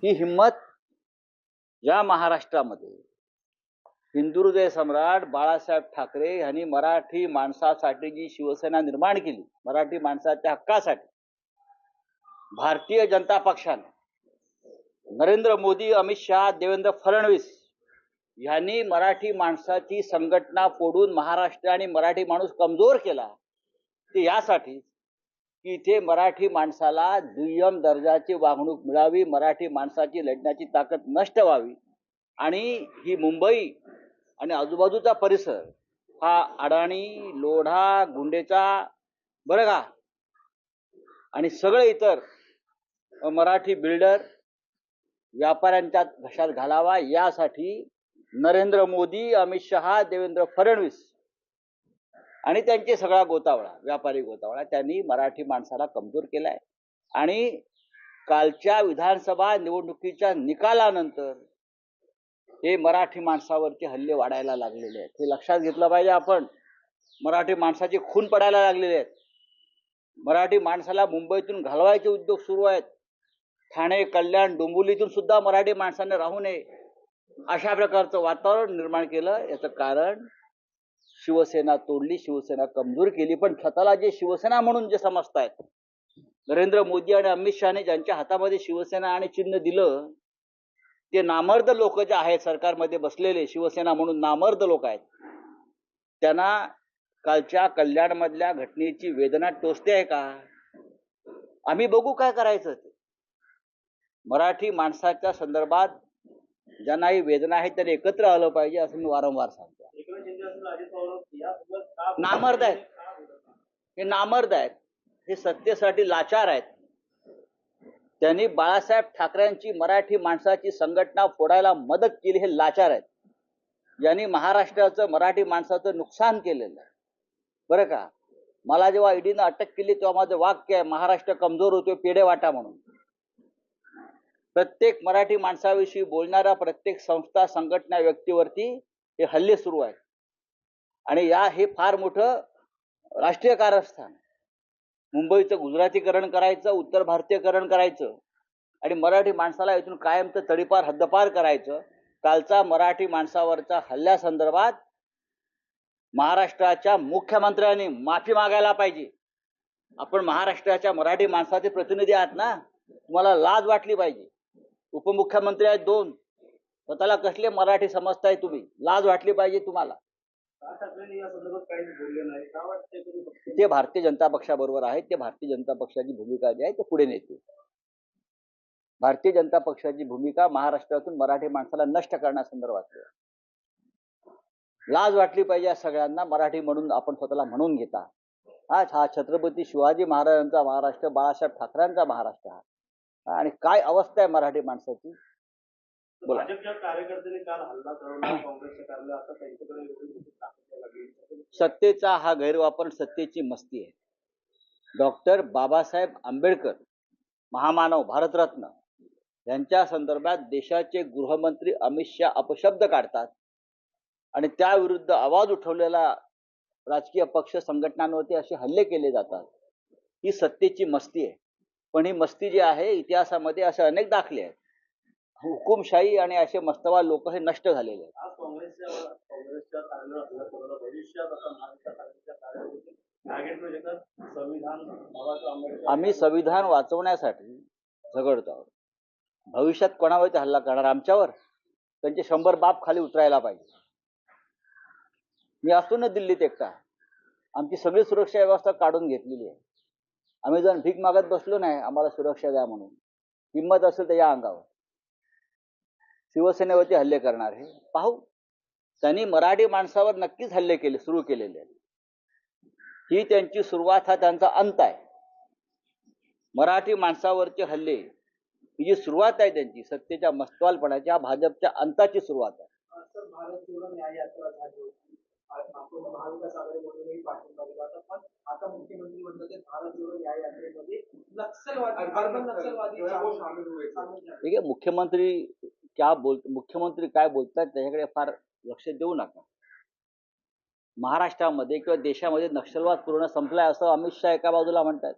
ही हिम्मत या महाराष्ट्रामध्ये हिंदुहृदय सम्राट बाळासाहेब ठाकरे यांनी मराठी माणसासाठी जी शिवसेना निर्माण केली, मराठी माणसाच्या हक्कासाठी, भारतीय जनता पक्षाने नरेंद्र मोदी, अमित शहा, देवेंद्र फडणवीस यांनी मराठी माणसाची संघटना फोडून महाराष्ट्र आणि मराठी माणूस कमजोर केला, ते यासाठी की इथे मराठी माणसाला दुय्यम दर्जाची वागणूक मिळावी, मराठी माणसाची लढण्याची ताकद नष्ट व्हावी आणि ही मुंबई आणि आजूबाजूचा परिसर हा अडाणी, लोढा, गुंडेचा बरं का आणि सगळे इतर मराठी बिल्डर व्यापाऱ्यांच्या घशात घालावा यासाठी नरेंद्र मोदी, अमित शहा, देवेंद्र फडणवीस आणि त्यांचे सगळा गोतावळा, व्यापारी गोतावळा, त्यांनी मराठी माणसाला कमजोर केलाय. आणि कालच्या विधानसभा निवडणुकीच्या निकालानंतर हे मराठी माणसावरचे हल्ले वाढायला लागलेले आहेत. हे लक्षात घेतलं पाहिजे आपण. मराठी माणसाचे खून पडायला लागलेले आहेत. मराठी माणसाला मुंबईतून घालवायचे उद्योग सुरू आहेत. ठाणे, कल्याण, डोंबिवलीतून सुद्धा मराठी माणसाने राहू नये अशा प्रकारचं वातावरण निर्माण केलं. याचं कारण शिवसेना तोडली, शिवसेना कमजोर केली. पण स्वतःला जे शिवसेना म्हणून जे समजतायत, नरेंद्र मोदी आणि अमित शहाने ज्यांच्या हातामध्ये शिवसेना आणि चिन्ह दिलं, ते नामर्द लोक जे आहेत सरकारमध्ये बसलेले, शिवसेना म्हणून नामर्द लोक आहेत, त्यांना कालच्या कल्याणमधल्या घटनेची वेदना टोचते आहे का? आम्ही बघू काय करायचं ते. मराठी माणसाच्या संदर्भात ज्यांना ही वेदना आहे त्यांनी एकत्र आलं पाहिजे असं मी वारंवार सांगतो. नामर्द आहेत, हे नामर्द आहेत, हे सत्तेसाठी लाचार आहेत. त्यांनी बाळासाहेब ठाकरेंची मराठी माणसाची संघटना फोडायला मदत केली, हे लाचार आहेत. यांनी महाराष्ट्राचं, मराठी माणसाचं नुकसान केलेलं आहे बरं का. मला जेव्हा ईडीनं अटक केली तेव्हा माझं वाक्य आहे, महाराष्ट्र कमजोर होतोय पेढे वाटा म्हणून. प्रत्येक मराठी माणसाविषयी बोलणाऱ्या प्रत्येक संस्था, संघटना, व्यक्तीवरती हे हल्ले सुरू आहेत. आणि हे फार मोठं राष्ट्रीय कारस्थान. मुंबईचं गुजरातीकरण करायचं, उत्तर भारतीयकरण करायचं आणि मराठी माणसाला इथून कायमचं तडीपार हद्दपार करायचं. कालचा मराठी माणसावरचा हल्ल्यासंदर्भात महाराष्ट्राच्या मुख्यमंत्र्यांनी माफी मागायला पाहिजे. आपण महाराष्ट्राच्या मराठी माणसाचे प्रतिनिधी आहात ना, तुम्हाला लाज वाटली पाहिजे. उपमुख्यमंत्री आहेत 2, स्वतःला कसले मराठी समजताय तुम्ही? लाज वाटली पाहिजे तुम्हाला. ते भारतीय जनता पक्षाबरोबर आहेत. ते भारतीय जनता पक्षाची भूमिका जी आहे ते पुढे नेते. भारतीय जनता पक्षाची भूमिका महाराष्ट्रातून मराठी माणसाला नष्ट करण्यासंदर्भात. लाज वाटली पाहिजे या सगळ्यांना. मराठी म्हणून आपण स्वतःला म्हणून घेता. हा छत्रपती शिवाजी महाराजांचा महाराष्ट्र, बाळासाहेब ठाकरेंचा महाराष्ट्र हा. आणि काय अवस्था आहे मराठी माणसाची. भाजपच्या कार्यकर्त्यांनी काल हल्ला चढवला काँग्रेसच्या कार्यालयात. आता त्यांच्याकडे सत्तेचा हा गैरवापर, सत्तेची मस्ती आहे. डॉक्टर बाबासाहेब आंबेडकर, महामानव, भारतरत्न यांच्या संदर्भात देशाचे गृहमंत्री अमित शहा अपशब्द काढतात आणि त्याविरुद्ध आवाज उठवलेला राजकीय पक्ष, संघटनांवरती असे हल्ले केले जातात. ही सत्तेची मस्ती आहे. पण ही मस्ती जी आहे, इतिहासामध्ये असे अनेक दाखले आहेत. हुकुमशाही आणि असे मस्तवाल लोक हे नष्ट झालेले आहेत. आम्ही संविधान वाचवण्यासाठी झगडतो आहोत. भविष्यात कोणावरती हल्ला करणार आमच्यावर, त्यांचे 100 बाप खाली उतरायला पाहिजे. मी असतो ना दिल्लीत एकटा, आमची सगळी सुरक्षा व्यवस्था काढून घेतलेली आहे. आम्ही जण भीक मागत बसलो नाही आम्हाला सुरक्षा द्या म्हणून. हिंमत असेल तर या अंगावर. शिवसेनेवरती हल्ले करणार हे पाहू. त्यांनी मराठी माणसावर नक्कीच हल्ले केले, सुरू केलेले आहेत. ही त्यांची सुरुवात, हा त्यांचा अंत आहे. मराठी माणसावरचे हल्ले ही जी सुरुवात आहे त्यांची सत्तेच्या मस्तवालपणाची, हा भाजपच्या अंताची सुरुवात आहे. ठीक आहे, मुख्यमंत्री काय बोलतात त्याच्याकडे फार लक्ष देऊ नका. महाराष्ट्रामध्ये किंवा देशामध्ये नक्षलवाद पूर्ण संपलाय असं अमित शहा एका बाजूला म्हणतात.